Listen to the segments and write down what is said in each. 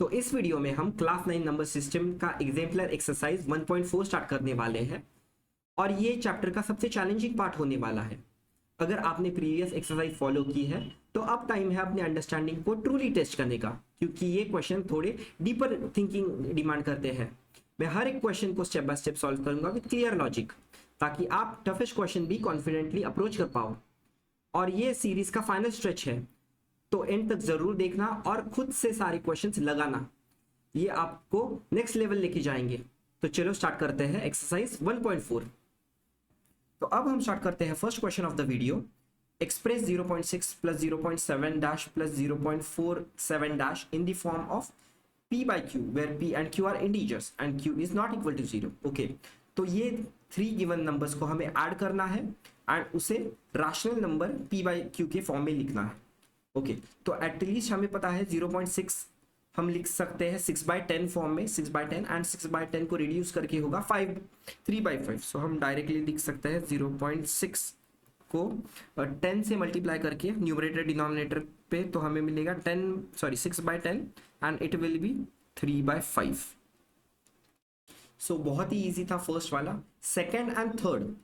तो इस वीडियो में हम क्लास 9 नंबर सिस्टम का एग्जाम्पलर एक्सरसाइज 1.4 स्टार्ट करने वाले हैं और ये चैप्टर का सबसे चैलेंजिंग पार्ट होने वाला है। अगर आपने प्रीवियस एक्सरसाइज फॉलो की है तो अब टाइम है अपने अंडरस्टैंडिंग को ट्रूली टेस्ट करने का, क्योंकि ये क्वेश्चन थोड़े डीपर थिंकिंग डिमांड करते हैं। मैं हर एक क्वेश्चन को स्टेप बाय स्टेप सॉल्व करूंगा विद क्लियर लॉजिक, ताकि आप टफेस्ट क्वेश्चन भी कॉन्फिडेंटली अप्रोच कर पाओ। और ये सीरीज का फाइनल स्ट्रेच है, तो एंड तक जरूर देखना और खुद से सारे क्वेश्चंस लगाना, ये आपको नेक्स्ट लेवल लेके जाएंगे। तो चलो स्टार्ट करते हैं एक्सरसाइज 1.4। तो अब हम स्टार्ट करते हैं first question of the video. Express 0.6 plus 0.7 dash plus 0.47 dash in the form of p by q where p and q are integers and q is not equal to 0। Okay, तो ये 3 given numbers को हमें add करना है and उसे rational number p by q के form में लिखना है। ओके, तो एटलीस्ट हमें पता है 0.6 हम लिख सकते हैं 6/10 फॉर्म में, 6/10 एंड 6/10 को रिड्यूस करके होगा 3/5। सो हम डायरेक्टली लिख सकते हैं 0.6 को 10 से मल्टीप्लाई करके न्यूमरेटर डिनोमिनेटर पे, तो हमें मिलेगा 6/10 and it will be 3/5। So बहुत ही इजी था फर्स्ट वाला। सेकेंड एंड थर्ड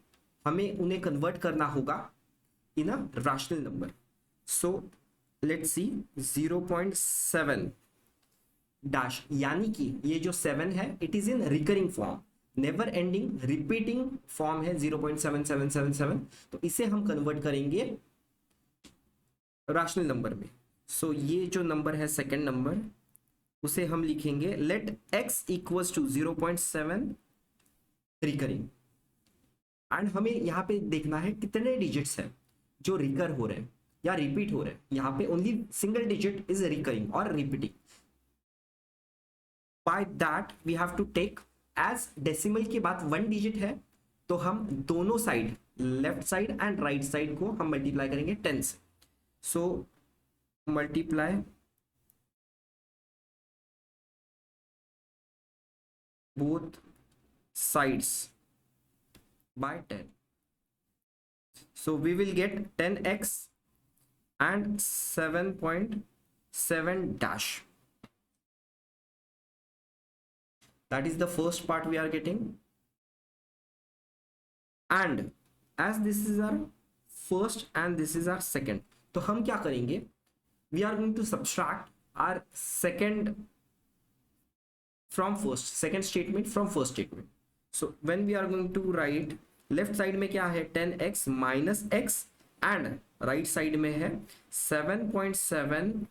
हमें उन्हें कन्वर्ट करना होगा in a rational number. So let's see 0.7 dash, यानी कि ये जो 7 है it is in recurring form, never ending repeating form है 0.7777। तो इसे हम कन्वर्ट करेंगे रैशनल नंबर में। सो ये जो नंबर है सेकंड नंबर, उसे हम लिखेंगे let x equals to 0.7 recurring. And हमें यहाँ पे देखना है कितने डिजिट्स हैं जो रिकर हो रहे हैं या रिपीट हो रहे हैं। यहाँ पे only single digit is recurring और repeating. By that we have to take as decimal के बाद 1 डिजिट है, तो हम दोनों side left side and right side को हम मल्टीप्लाई करेंगे 10 से। So multiply both sides by 10। So we will get 10x and 7.7 dash. That is the first part we are getting. And as this is our first and this is our second, तो हम क्या करेंगे, we are going to subtract our second from first, second statement from first statement. So when we are going to write left side में क्या है 10x minus x and right side में है 7.7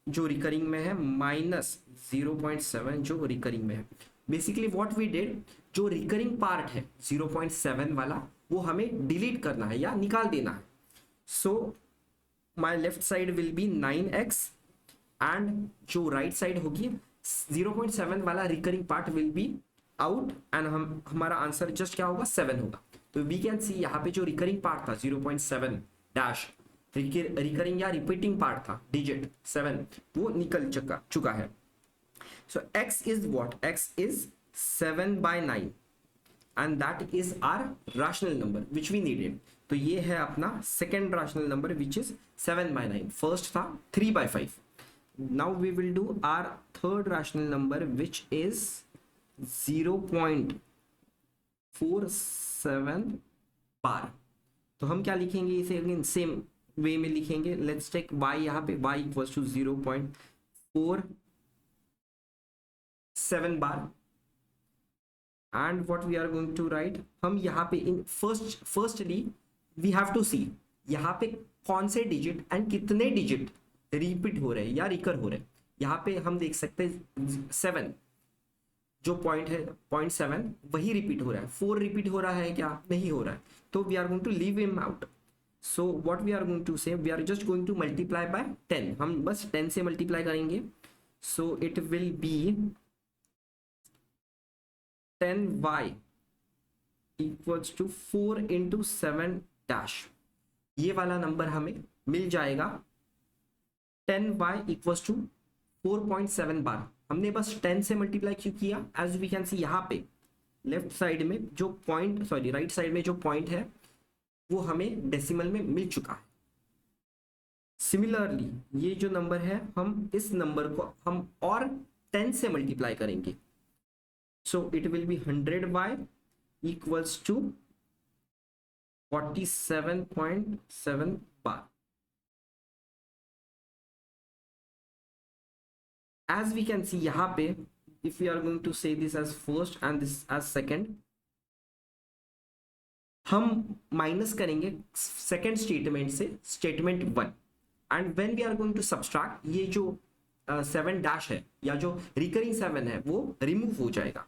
जो रिकरिंग में है माइनस 0.7 जो recurring में है। बेसिकली व्हाट वी डिड, जो रिकरिंग पार्ट है 0.7 वाला वो हमें डिलीट करना है या निकाल देना है। So my left side will be 9x and जो राइट साइड होगी 0.7 वाला recurring part will be out and हमारा आंसर जस्ट क्या होगा 7 होगा। तो वी कैन सी यहाँ पे जो रिकरिंग पार्ट था 0.7 डैश रिकरिंग या रिपीटिंग पार्ट था डिजिट 7, वो निकल चुका है। So x is what, x is 7/9 and that is our rational number which we needed. तो ये है अपना second rational number which is 7/9। First था 3/5। Now we will do our third rational number which is 0.47 bar. तो हम क्या लिखेंगे इसे, अगेन सेम वे में लिखेंगे। लेट्स टेक y, यहाँ पे y equals to 0.47 bar and what we are going to write, हम यहाँ पे इन firstly we have to see यहाँ पे कौन से डिजिट एंड कितने डिजिट रिपीट हो रहे हैं या रिकर हो रहे हैं। यहाँ पे हम देख सकते हैं 7 जो पॉइंट है 0.7 वही रिपीट हो रहा है। 4 रिपीट हो रहा है क्या, नहीं हो रहा है, तो we are going to leave him out. So what we are going to say, we are just going to multiply by 10। हम बस 10 से मल्टीप्लाई करेंगे। So it will be 10y equals to 4 into 7 dash. ये वाला number हमें मिल जाएगा 10y equals to 4.7 बार। हमने बस 10 से मल्टीप्लाई क्यों किया, एज वी कैन सी यहाँ पे लेफ्ट साइड में जो पॉइंट, सॉरी राइट साइड में जो पॉइंट है वो हमें डेसिमल में मिल चुका है। सिमिलरली ये जो नंबर है, हम इस नंबर को हम और 10 से मल्टीप्लाई करेंगे, so it will be 100y equals to 47.7 bar. As we can see यहाँ पे, if we are going to say this as first and this as second, हम माइनस करेंगे सेकेंड स्टेटमेंट से statement 1, and when we are going to subtract, ये जो 7 dash है या जो रिकरिंग 7 है वो रिमूव हो जाएगा.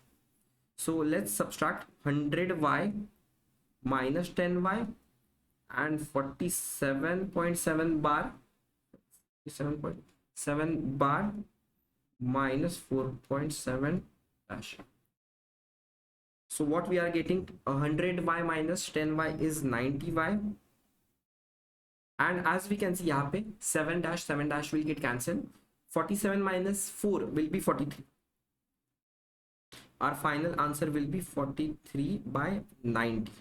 So let's subtract 100y minus 10y and 47.7 bar, 7.7 bar minus 4.7 dash. So what we are getting, 100y minus 10y is 90y, and as we can see यहाँ पे 7 dash will get cancelled. 47 minus 4 will be 43. Our final answer will be 43/90.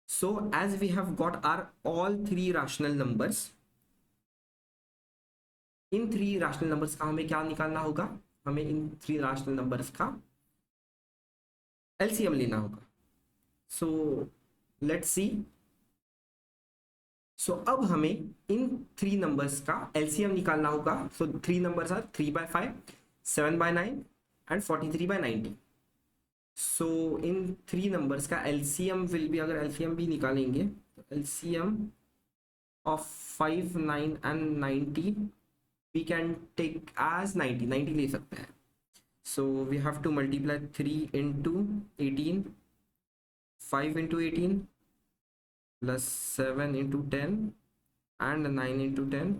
So as we have got our all three rational numbers, in 3 rational numbers का हमें क्या निकालना होगा, हमें इन 3 rational numbers का LCM लेना होगा. सो लेट्स सी. सो अब हमें इन 3 नंबर्स का एलसीएम निकालना होगा. So 3 numbers are 3/5, 7/9 and 43/90. So इन 3 नंबर्स का एलसीएम विल बी, अगर एलसीएम भी निकालेंगे तो LCM of 5, 9 and 90 we can take as 90 ले सकते हैं. So we have to multiply 3 into 18, 5 into 18 plus 7 into 10 and 9 into 10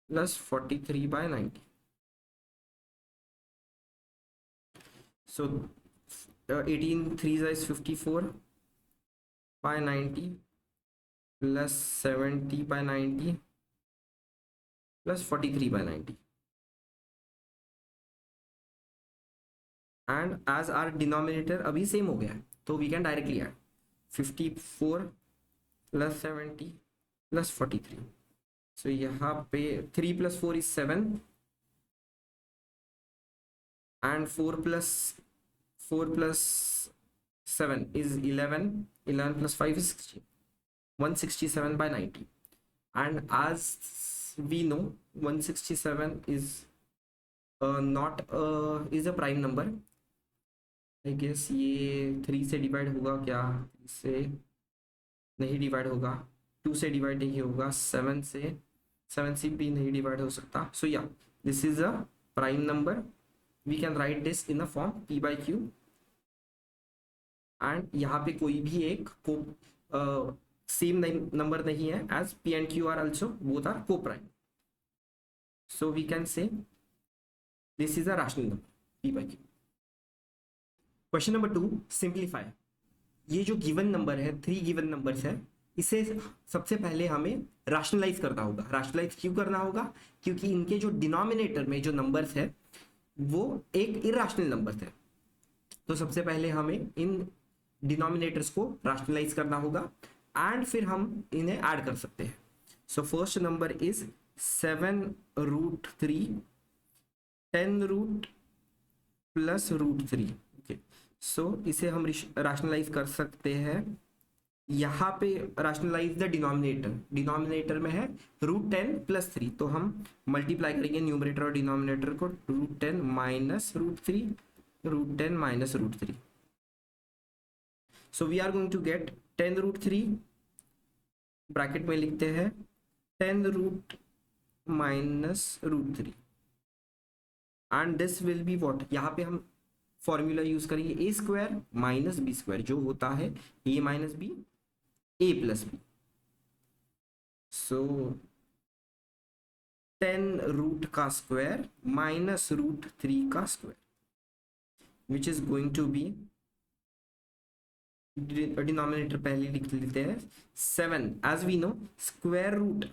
plus 43/90. So 18 3s is 54/90 plus 70/90 plus 43/90, and as our denominator अभी same हो गया है तो we can directly add 54 plus 70 plus 43. so यहाँ पे 3 plus 4 is 7 and 4 plus 7 is 11 plus 5 is 16, 167/90, and as we know 167 is not is a prime number. I guess ये 3 से divide होगा क्या, 3 से नहीं डिवाइड होगा, 2 से डिवाइड नहीं होगा, 7 से भी नहीं डिवाइड हो सकता. सो या this is a prime number. We can write this in a form p/q, and यहाँ पे कोई भी एक को सेम नंबर नहीं है, as p and q are also both are co-prime. So we can say this is a rational number p/q. Question number 2, simplify. ये जो गिवन नंबर है, 3 गिवन नंबर्स है, इसे सबसे पहले हमें रैशनलाइज करना होगा. रैशनलाइज क्यों करना होगा, क्योंकि इनके जो डिनोमिनेटर में जो नंबर्स है वो एक इरैशनल नंबर्स है. तो सबसे पहले हमें इन डिनोमिनेटर्स को रैशनलाइज करना होगा एंड फिर हम इन्हें ऐड कर सकते हैं. So first number is 7√3 10 plus √3. Okay, so इसे हम रैशनलाइज कर सकते हैं. यहाँ पे रैशनलाइज द डिनोमिनेटर में है √10 प्लस 3, तो हम मल्टीप्लाई करेंगे न्यूमरेटर और डिनोमिनेटर को. √10 minus √3, √10 minus √3. So we are going to get 10√3, bracket में लिखते हैं 10 minus √3, and this will be what, यहाँ पे हम फॉर्मूला यूज करेंगे a² माइनस b², जो होता है a minus b a plus b. So 10 का स्क्वायर माइनस √3 का square, which is going to be, denominator पहले लिख लेते हैं 7. As we know square root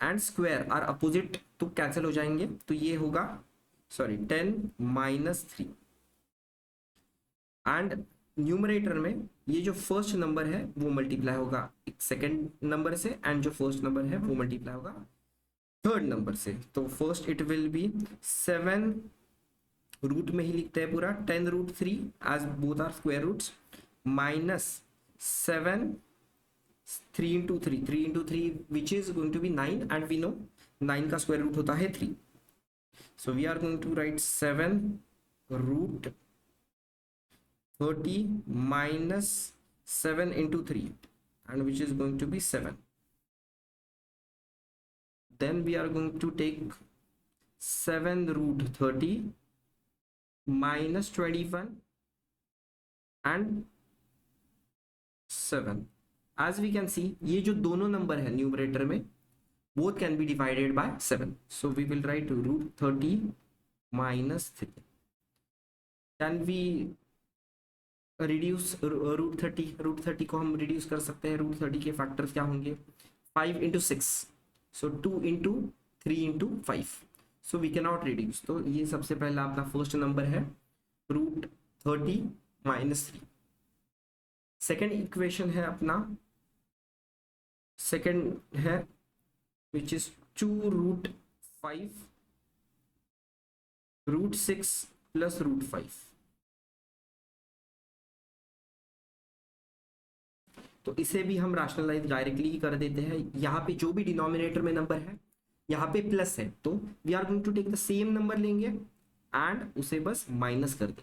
and square are opposite, तो कैंसिल हो जाएंगे, तो ये होगा 10 माइनस 3, एंड न्यूमरेटर में ये जो फर्स्ट नंबर है वो मल्टीप्लाई होगा एक सेकेंड नंबर से, एंड जो फर्स्ट नंबर है वो मल्टीप्लाई होगा थर्ड नंबर से. तो first it will be 7 root में ही लिखते हैं पूरा, 10√3 as both are square roots, minus 7 3 into 3, 3 into 3 which is going to be 9 and we know 9 का स्क्वायर रूट होता है 3. So we are going to write 7√30 minus 7 into 3 and which is going to be 7. Then we are going to take 7√30 minus 21 and 7. As we can see, ये जो दोनों number है numerator में, both can be divided by 7. So we will write √30 minus 3. Can we reduce √30? √30 को हम reduce कर सकते हैं. √30 के फैक्टर्स क्या होंगे? 5 into 6. So 2 into 3 into 5. So we cannot reduce. तो ये सबसे पहला अपना फर्स्ट नंबर है √30 minus 3. सेकेंड इक्वेशन है अपना, सेकेंड है विच इज 2√5 √6 प्लस √5. तो इसे भी हम रैशनलाइज डायरेक्टली ही कर देते हैं. यहाँ पे जो भी डिनोमिनेटर में नंबर है यहाँ पे प्लस है, तो we are going to take the same number लेंगे एंड उसे बस माइनस कर देंगे,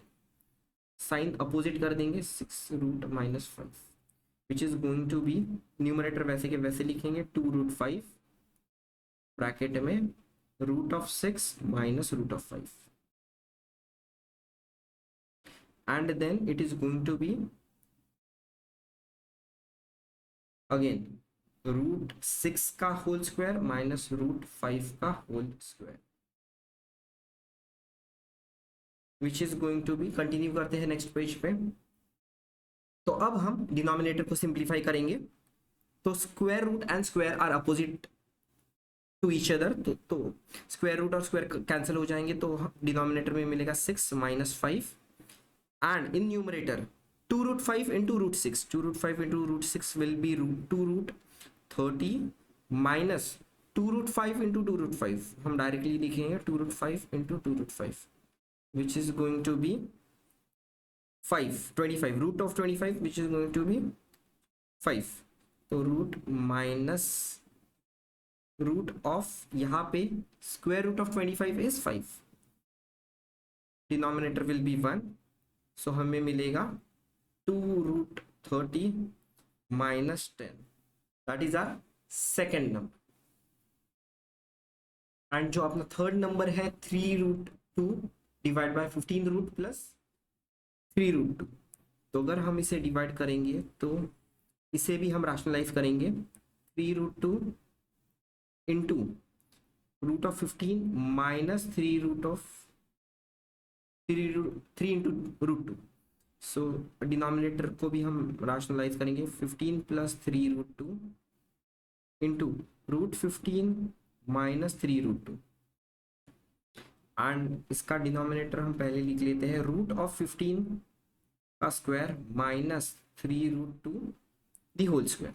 साइन अपोजिट कर देंगे, 6√-5 which is going to be, numerator वैसे के वैसे लिखेंगे, 2√5 ब्रैकेट में √6 minus √5 and then it is going to be again √6 का होल स्क्वायर माइनस √5 का whole square which is going to be, continue करते हैं नेक्स्ट पेज पे. तो अब हम डिनोमिनेटर को सिंप्लीफाई करेंगे. तो square root and square are opposite to each other, तो स्क्वायर रूट और स्क्वायर कैंसिल हो जाएंगे, तो डिनोमिनेटर में मिलेगा 6 minus 5 and in numerator 2√5 into √6, 2√5 into √6 will be 2√30 minus 2√5 into 2√5, हम डायरेक्टली लिखेंगे 2√5 into 2√5 which is going to be 25 root of 25 which is going to be 5. तो रूट माइनस रूट ऑफ, यहाँ पे square root of 25 is 5, denominator will be 1, so हमें मिलेगा 2√30 minus 10, that is our second number. And जो अपना third number है 3√2 divide by 15 root plus 3√2, तो अगर हम इसे डिवाइड करेंगे तो इसे भी हम रैशनलाइज करेंगे, 3√2 into √15 minus 3 into √2. So denominator को भी हम रैशनलाइज करेंगे, 15 प्लस 3√2 इंटू √15 माइनस 3√2 एंड इसका डिनोमिनेटर हम पहले लिख लेते हैं, रूट ऑफ 15 का square minus 3√2 the whole square.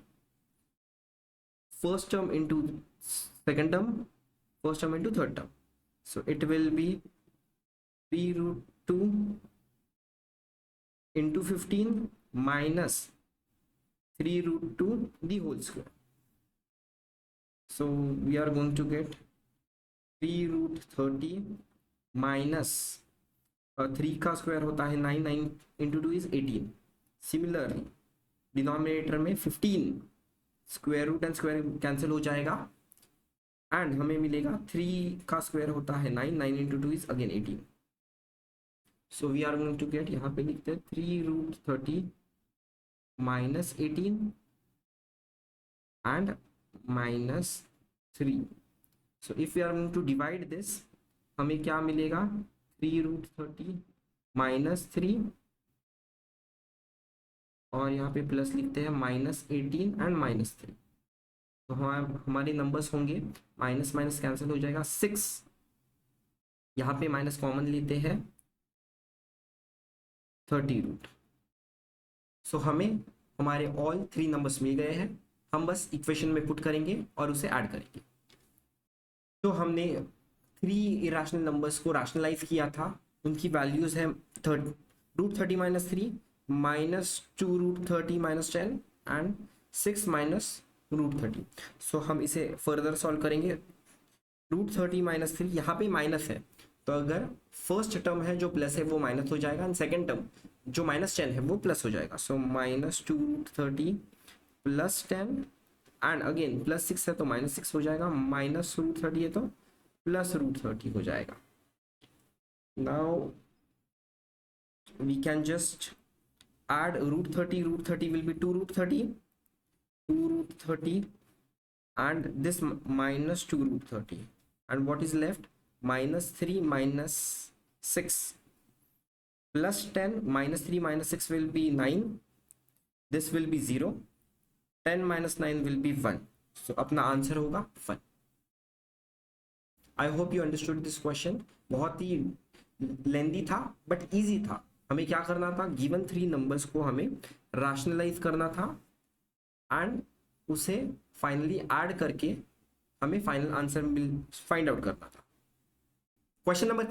First term into second term, first term into third term, so it will be 3√2 into 15 minus 3√2 the whole square. So we are going to gate 3√30 minus 3 का square होता है 9, 9 into 2 is 18. Similarly denominator में 15 square root and square cancel हो जाएगा and हमें मिलेगा 3 का square होता है 9, 9 into 2 is again 18. So we are going to get, यहाँ पे लिखते हैं 3√30 minus 18 and minus 3. So if we are going to divide this, हमें क्या मिलेगा, 3√30 माइनस 3 और यहाँ पे प्लस लिखते हैं माइनस 18 एंड माइनस 3. तो हमारे नंबर्स होंगे, माइनस माइनस कैंसिल हो जाएगा, 6 यहाँ पे माइनस कॉमन लेते हैं, 30 रूट. सो हमें हमारे ऑल 3 नंबर्स मिल गए हैं, हम बस इक्वेशन में पुट करेंगे और उसे ऐड करेंगे. तो हमने 3 इरेशनल नंबर्स को रैशनलाइज किया था उनकी वैल्यूज है √30 minus 3 minus 2 √30 minus 10 and 6 minus √30। सो हम इसे फर्दर सॉल्व करेंगे। √30 माइनस 3 यहाँ पे माइनस है, तो अगर फर्स्ट टर्म है जो प्लस है वो माइनस हो जाएगा एंड सेकेंड टर्म जो -10 है वो प्लस हो जाएगा। सो -2 √30 प्लस 10 एंड अगेन +6 है तो -6 हो जाएगा, माइनस √30 है तो प्लस √30 हो जाएगा। Now we can just add √30 will be 2 √30 and this minus 2 √30, and what is left? -3 minus 6 plus 10, -3 minus 6 will be 9, this will be 0, 10 minus 9 will be 1, so अपना answer होगा 1। I hope you understood this question. बहुत ही लेंदी था but easy था। हमें क्या करना था, given 3 numbers को हमें रैशनलाइज करना था एंड उसे फाइनली ऐड करके हमें फाइनल आंसर फाइंड आउट करना था। Question number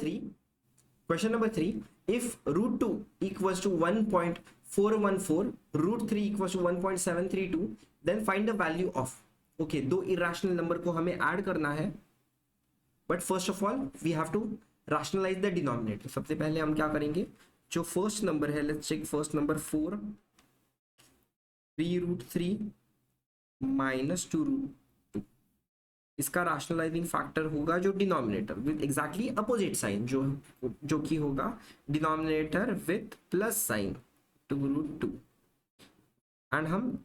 3, if √2 equals to 1.414, √3 equals to 1.732, then find the value of. Okay, दो इरेशनल नंबर को हमें ऐड करना है, but first of all we have to rationalize the denominator. सबसे पहले हम क्या करेंगे, जो फर्स्ट नंबर है, let's check first number 4, 3√3 minus 2√2, इसका रैशनलाइजिंग फैक्टर होगा जो denominator with exactly opposite sign, जो कि होगा denominator with plus sign 2√2, and हम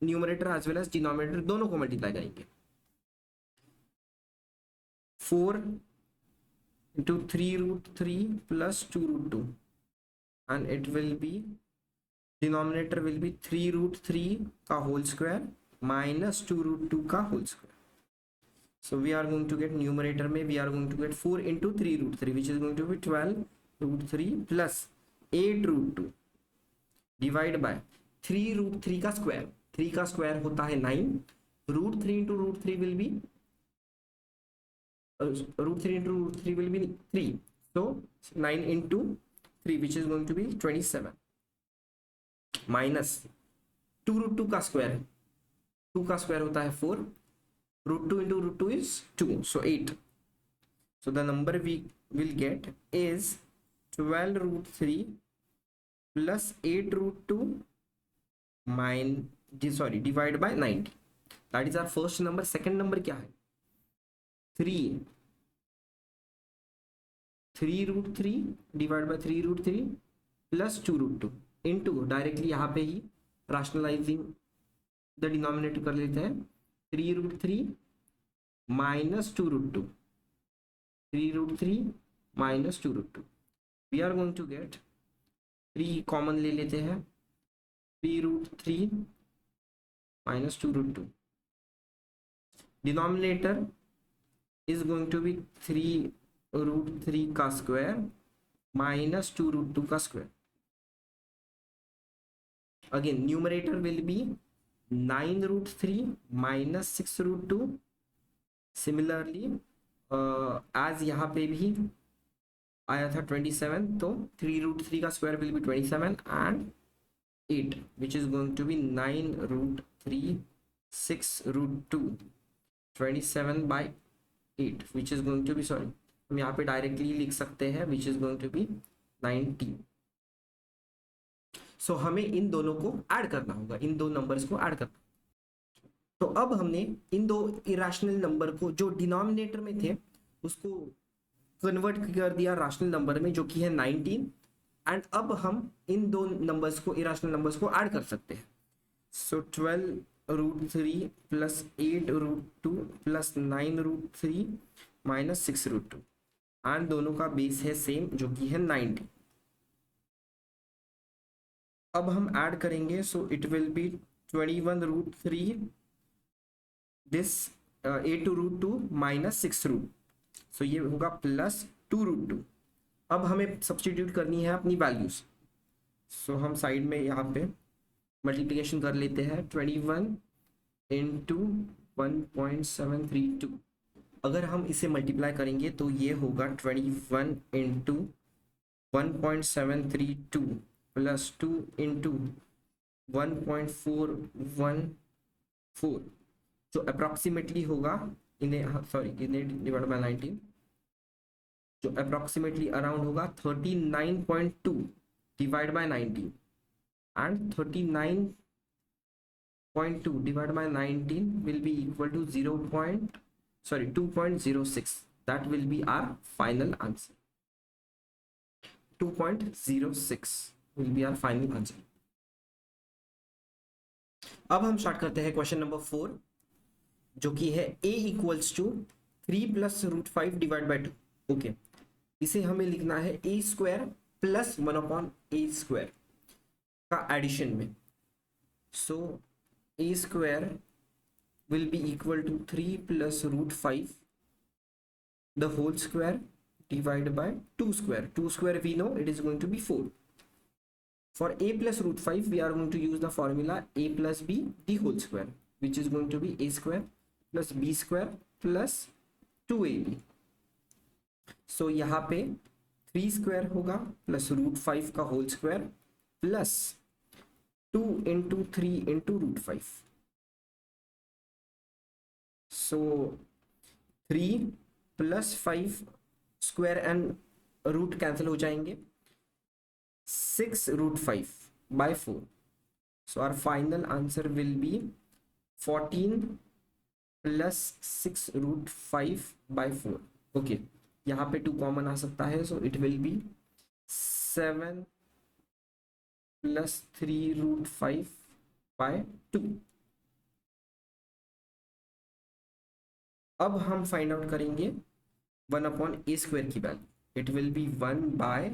numerator as well as denominator दोनों को मल्टीप्लाई करेंगे। 4 into 3√3 plus 2√2, and it will be denominator will be 3√3 का whole square minus 2√2 का whole square. So we are going to get numerator में we are going to get 4 into 3√3 which is going to be 12√3 plus 8√2 divide by 3√3 का square, 3 का square होता है 9, √3 into √3 will be √3 into √3 will be 3, so 9 into 3 which is going to be 27 minus 2√2 का square, 2 का square होता है 4, √2 into √2 is 2, so 8, so the number we will get is 12√3 plus 8√2 divide by 90, that is our first number। second number क्या है, 3√3 divide by 3√3 plus 2√2 into directly यहाँ पे ही rationalising the denominator कर लेते हैं, 3√3 minus 2√2, 3√3 minus 2√2, we are going to get 3 common ले लेते हैं, 3√3 minus 2√2, denominator is going to be 3√3 का स्क्वायर माइनस 2√2 का square. Again numerator will be 9√3 minus 6√2, similarly as यहाँ पे भी आया था 27, तो 3√3 का square will be 27 and 8 which is going to be 9√3 6√2 27 by 8 which is going to be, sorry हम यहाँ पे डायरेक्टली लिख सकते हैं which is going to be 19। सो हमें इन दोनों को ऐड करना होगा, इन दो नंबर्स को ऐड करना। तो अब हमने इन दो इरेशनल नंबर को जो डिनोमिनेटर में थे उसको कन्वर्ट कर दिया रैशनल नंबर में, जो कि है 19, एंड अब हम इन दो नंबर्स को इरेशनल नंबर्स को ऐड कर सकते हैं। सो 12√3 प्लस 8√2 प्लस 9√3 माइनस 6√2, एंड दोनों का बेस है सेम जो कि है 90। अब हम ऐड करेंगे, so it will B 21√3 this 8√2 minus 6√2, सो ये होगा प्लस 2√2। अब हमें सब्सटीट्यूट करनी है अपनी वैल्यूज, सो हम साइड में यहाँ पे मल्टीप्लिकेशन कर लेते हैं, 21 इंटू 1.732। अगर हम इसे मल्टीप्लाई करेंगे तो ये होगा 21 इंटू 1.732 प्लस 2 इंटू 1.414 जो अप्रॉक्सीमेटली होगा इन्हें सॉरी इन्हें डिवाइड बाय 19 जो अप्रॉक्सीमेटली अराउंड होगा 39.2 divide by 19 and 39.2 divided by 19 will be equal to 2.06. That will be our final answer. 2.06 will be our final answer. अब हम स्टार्ट करते हैं क्वेश्चन नंबर 4 जो कि है a equals to 3 plus root 5 divide by 2. Okay, इसे हमें लिखना है a स्क्वायर प्लस 1/a² का एडिशन में. सो a square will be equal to 3 plus root 5 the whole square divided by 2 square. 2 square we know it is going to be 4. For a plus root 5 we are going to use the formula a plus b the whole square, which is going to be a square plus b square plus 2ab. So यहाँ पे 3 square होगा plus root 5 का whole square plus 2 into 3 into root 5. So 3 plus 5 square and root cancel हो जाएंगे. 6 root 5 by 4. So our final answer will be 14 plus 6 root 5 by 4. Okay, यहाँ पे 2 common आ सकता है, so it will be 7 plus 3 root 5 by 2. अब हम find out करेंगे 1/a² की value. It will be 1 by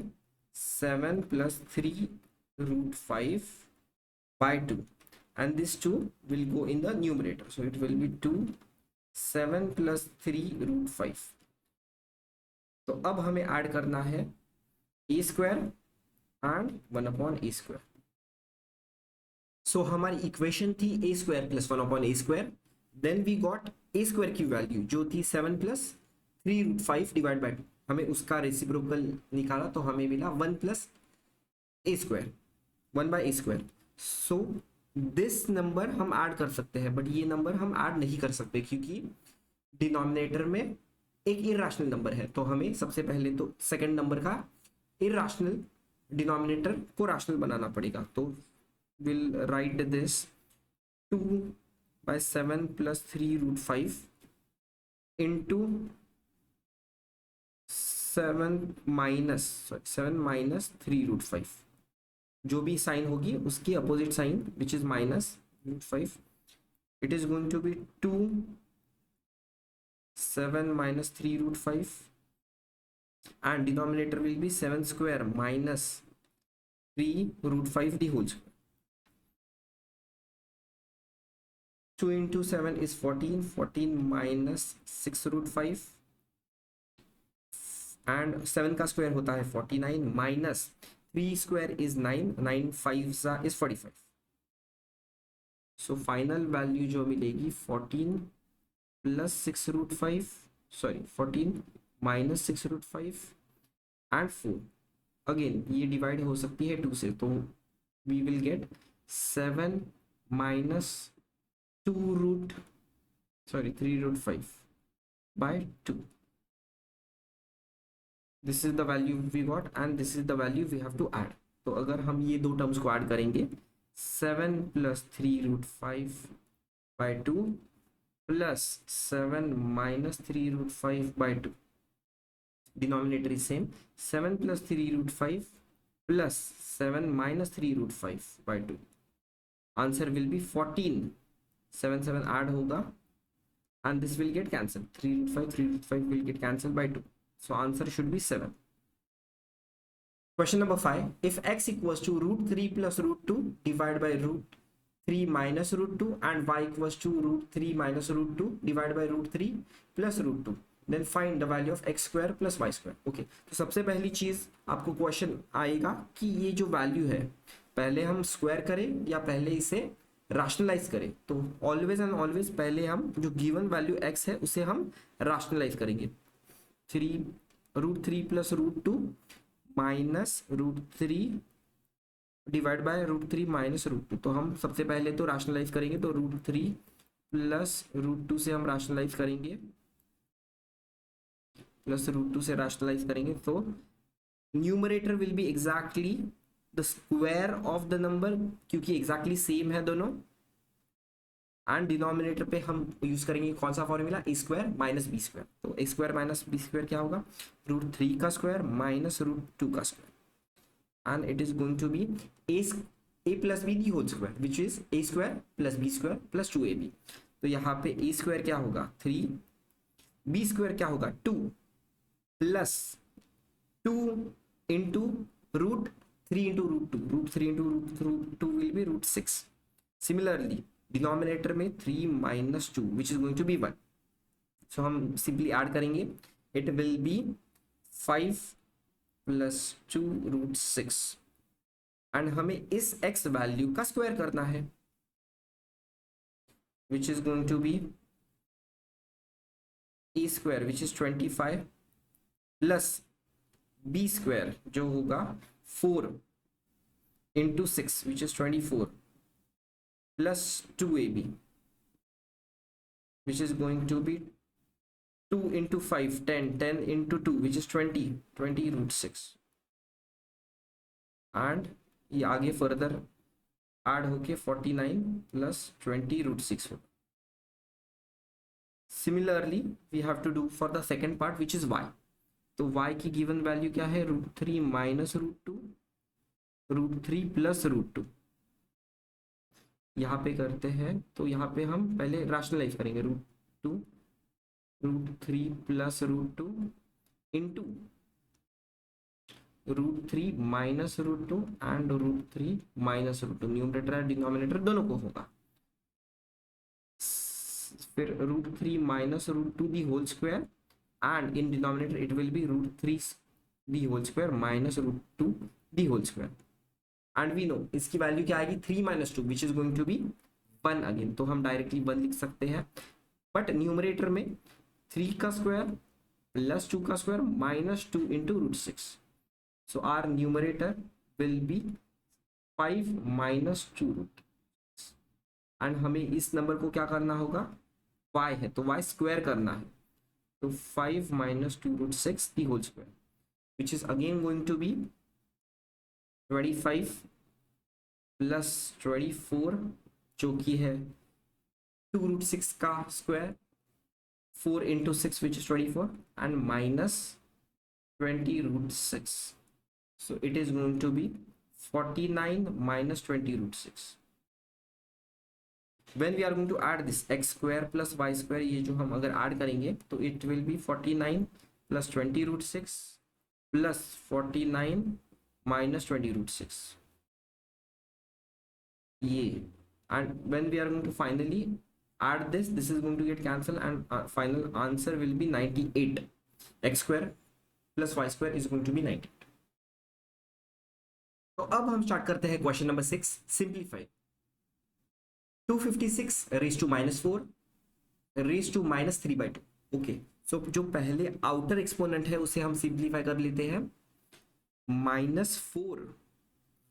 7 plus 3 root 5 by 2 and this 2 will go in the numerator, so it will be 2 7 plus 3 root 5. तो अब हमें add करना है a² and 1/a². सो हमारी इक्वेशन थी a² plus 1/a². Then we got a² की value जो थी 7 plus 3 root 5 डिवाइड बाई 2. हमें उसका रेसिप्रोकल निकाला तो हमें मिला 1 plus a², 1/a². So this number हम ऐड कर सकते हैं, बट ये नंबर हम ऐड नहीं कर सकते क्योंकि डिनोमिनेटर में एक इरेशनल नंबर है. तो हमें सबसे पहले तो सेकेंड नंबर का इरेशनल डिनोमिनेटर को रैशनल बनाना पड़ेगा. तो will write this 2 by 7 plus 3 root 5 into 7 minus 3 root 5. जो भी साइन होगी उसकी opposite sign which is minus root 5. It is going to be 2 7 minus 3 root 5 and denominator will be 7 square minus 3 root 5 the whole square. 2 into 7 is 14. 14 minus 6 root 5 and 7 का square होता है 49 minus 3 square is 9. 9 5 is 45. So final value जो मिलेगी 14 plus 6 root 5 14 minus 6 root 5 and 4. Again ये divide हो सकती है 2 से, तो we will gate 7 minus 3 root 5 by 2. This is the value we got and this is the value we have to add. तो अगर हम ये दो टर्म्स को ऐड करेंगे 7 plus 3 root 5 by 2 plus 7 minus 3 root 5 by 2. Denominator is same. 7 plus 3 root 5 plus 7 minus 3 root 5 by 2. Answer will be 14. 7 add होगा and this will get cancelled. 3 root 5 will get cancelled by 2. So answer should be 7. Question number 5. If x equals to root 3 plus root 2 divided by root 3 minus root 2 and y equals to root 3 minus root 2 divided by root 3 plus root 2, then find the value of x square plus y square. Okay, तो सबसे पहली चीज आपको question आएगा कि ये जो value है पहले हम स्क्वायर करें या पहले इसे रैशनलाइज करें. तो ऑलवेज एंड ऑलवेज पहले हम जो गिवन वैल्यू x है उसे हम रैशनलाइज करेंगे. 3 root 3 plus root 2 minus root three divide by root three minus root two. तो हम सबसे पहले तो राशनलाइज करेंगे, तो root three plus root two से हम राशनलाइज करेंगे, प्लस रूट टू से राशनलाइज करेंगे, तो numerator will B exactly the square of the number, क्योंकि एग्जैक्टली सेम है दोनों। एंड डिनोमिनेटर पे हम यूज करेंगे कौन सा formula, a square minus b square. तो a square minus b square क्या होगा, रूट थ्री का स्क्वायर माइनस रूट टू का square, and it is going to be a plus b the whole square which is a square plus B square plus two a b. तो यहाँ पे ए square क्या होगा three, B square क्या होगा two, plus two into root three into root two, root three into root two will be root six. Similarly denominator में three minus two which is going to be one, so हम simply add करेंगे, it will be five plus two root six, and हमें इस x value का square करना है which is going to be a square which is 25 plus B square जो होगा 4 into six which is 24 plus 2ab which is going to be 2 into 5 10 10 into 2 which is 20 root 6, and ये आगे further add होके 49 plus 20 root 6 होगा। Similarly we have to do for the second part which is y। तो y की given value क्या है, root three minus root two, root three plus root two. यहाँ पे करते हैं, तो यहाँ पे हम पहले राशनलाइज करेंगे, root three plus root two into root three minus root two and root three minus root two, numerator और डिनोमिनेटर दोनों को होगा। फिर root three minus root two the whole square, and in denominator it will be root three the whole square minus root two the whole square, and we know इसकी value क्या आएगी three minus two which is going to be one again. तो हम directly one लिख सकते हैं, but numerator में three का स्क्वायर प्लस टू का square minus two into root six, so our numerator will be 5 minus two root, and हमें इस नंबर को क्या करना होगा, y है तो y स्क्वायर करना है, तो 5 minus two root six the whole square which is again going to be 25 plus 24 जो कि है 2 रूट सिक्स का square, 4 into six which is 24 and minus 20 root six, so it is going to be 49 minus 20 root six. when we are going to add this x square plus y square, ये जो हम अगर add करेंगे तो it will be 49 plus 20 root 6 plus 49 minus 20 root 6 ये, and when we are going to finally add this is going to get cancelled, and final answer will be 98, x square plus y square is going to be 98। तो अब हम start करते हैं question number 6, simplify 256 raise to minus 4 raise to minus 3/2। Okay, so जो पहले outer exponent है उसे हम सिंप्लीफाई कर लेते हैं, minus 4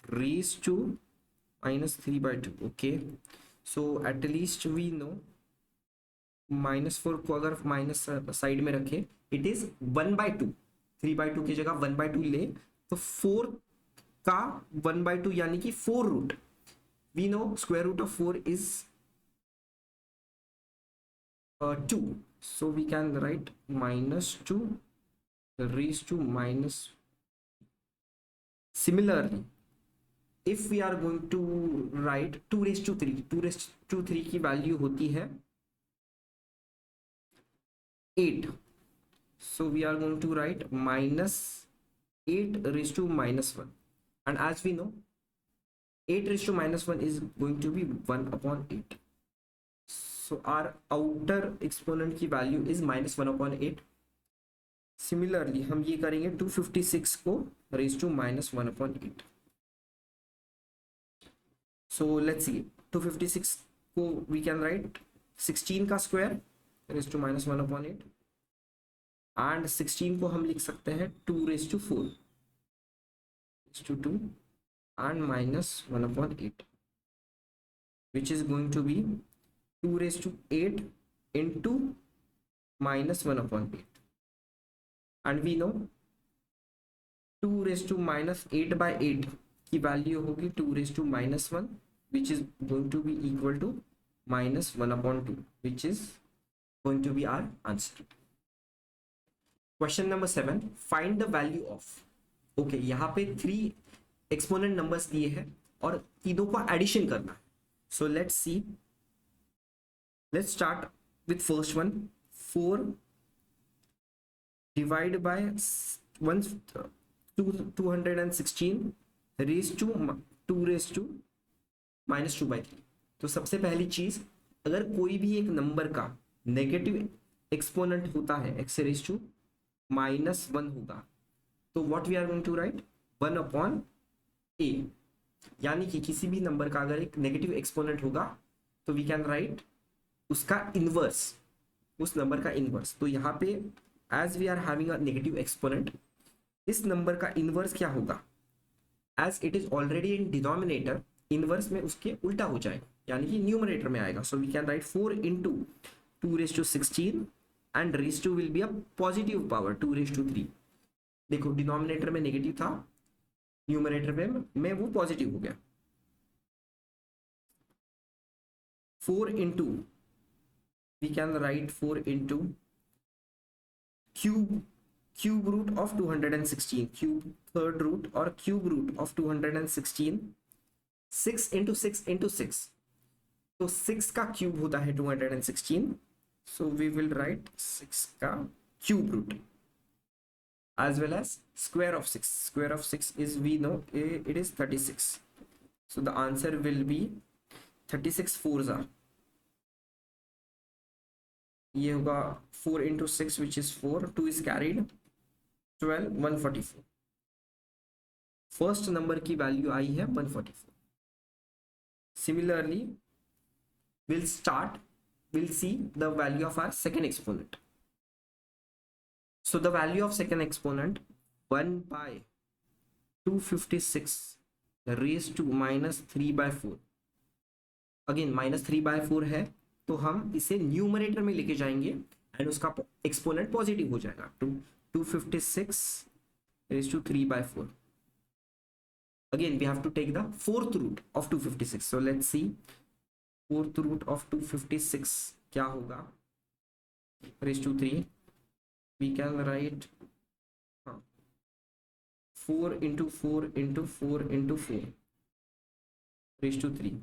raise to minus 3/2। Okay, so at least we know minus 4 को अगर माइनस साइड में रखे इट इज 1/2, 3/2 की जगह 1/2 ले तो 4 का 1/2 यानी कि 4 root. We know square root of 4 is 2, so we can write minus 2 raised to minus. Similarly, if we are going to write 2 raised to 3, 2 raised to 3 की वैल्यू होती है 8, so we are going to write minus 8 raised to minus 1, and as we know 8 raised to minus 1 is going to be 1/8, so our outer exponent की value is minus 1/8। Similarly हम ये करेंगे 256 को raised to minus 1/8, so let's see 256 को we can write 16 का square raised to minus 1/8, and 16 को हम लिख सकते हैं 2 raised to 4, raised to 2 and minus 1 upon 8, which is going to be 2 raised to 8 into minus 1 upon 8. And we know 2 raised to minus 8 by 8 की value होगी 2 raised to minus 1, which is going to be equal to minus 1 upon 2, which is going to be our answer. Question number 7, find the value of. Okay, यहाँ पे 3 exponent numbers दिए हैं और तीनों को addition करना है. So let's see. Let's start with first one. 4 divided by 216 raised to 2 raised to minus 2 by 3. तो सबसे पहली चीज, अगर कोई भी एक नंबर का नेगेटिव एक्सपोनेंट होता है x रेज टू माइनस 1 होगा, तो what we are going to write 1 upon a. यानी कि किसी भी नंबर का अगर एक नेगेटिव एक्सपोनेंट होगा तो वी कैन राइट उसका इनवर्स, उस नंबर का इनवर्स. तो यहाँ पे as we are having a negative exponent, इस नंबर का इनवर्स क्या होगा, as it is already in denominator, inverse में उसके उल्टा हो जाएगा, यानी कि न्यूमरेटर में आएगा. So we can write 4 into 2 raise to 16 and raise to will be a positive power 2 raise to 3. देखो डिनोमिनेटर में नेगेटिव था, न्यूमरेटर में वो पॉजिटिव हो गया. 4 into we can write 4 into cube root of 216, cube third root or cube root of 216, 6 into 6 into 6. तो 6 का cube होता है 216, so we will write 6 का cube root as well as square of 6. Square of 6 is, we know it is 36, so the answer will be 36 fours are, ये होगा 4 into 6 which is 4, 2 is carried, 12, 144. First number की value आई है 144. Similarly we'll see the value of our second exponent. So the value of second exponent 1 by 256 raised to minus 3 by 4. Again minus 3 by 4 है, तो हम इसे numerator में लेके जाएंगे and उसका एक्सपोनेंट पॉजिटिव हो जाएगा. 256 raised to 3 by 4. Again we have to take the fourth root of 256. So let's see, fourth root of 256 क्या होगा, raised to 3. We can write 4 into 4 into 4 into 4 raised to 3.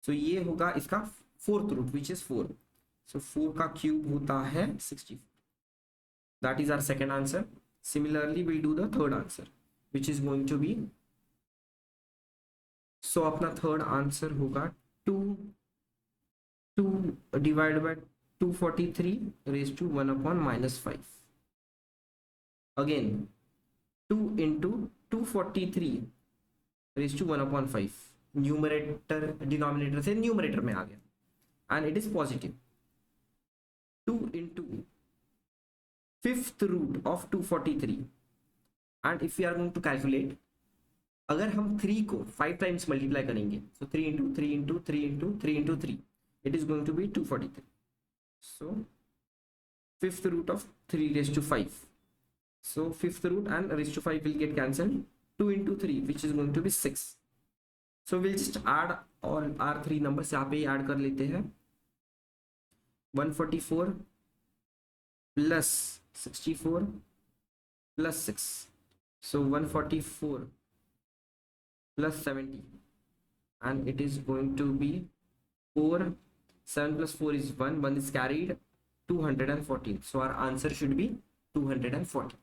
So ये होगा इसका fourth root which is 4. So 4 का cube होता है 64. That is our second answer. Similarly will do the third answer which is going to be, so अपना third answer होगा 2 divide by 243 raise to 1 upon minus 5. Again 2 into 243 raise to 1 upon 5. Numerator denominator से numerator में आ गया and it is positive. 2 into 5th root of 243, and if we are going to calculate, अगर हम 3 को 5 times multiply करेंगे, so 3 into 3 into 3 into 3 into 3, it is going to be 243. So 5th root of 3 raised to 5, so 5th root and raised to 5 will get cancelled. 2 into 3 which is going to be 6. So we'll just add all our 3 numbers, यहाँ पे add कर लेते हैं. 144 plus 64 plus 6, so 144 plus 70, and it is going to be 4. 7 plus 4 is 1 is carried, 214. So our answer should be 240.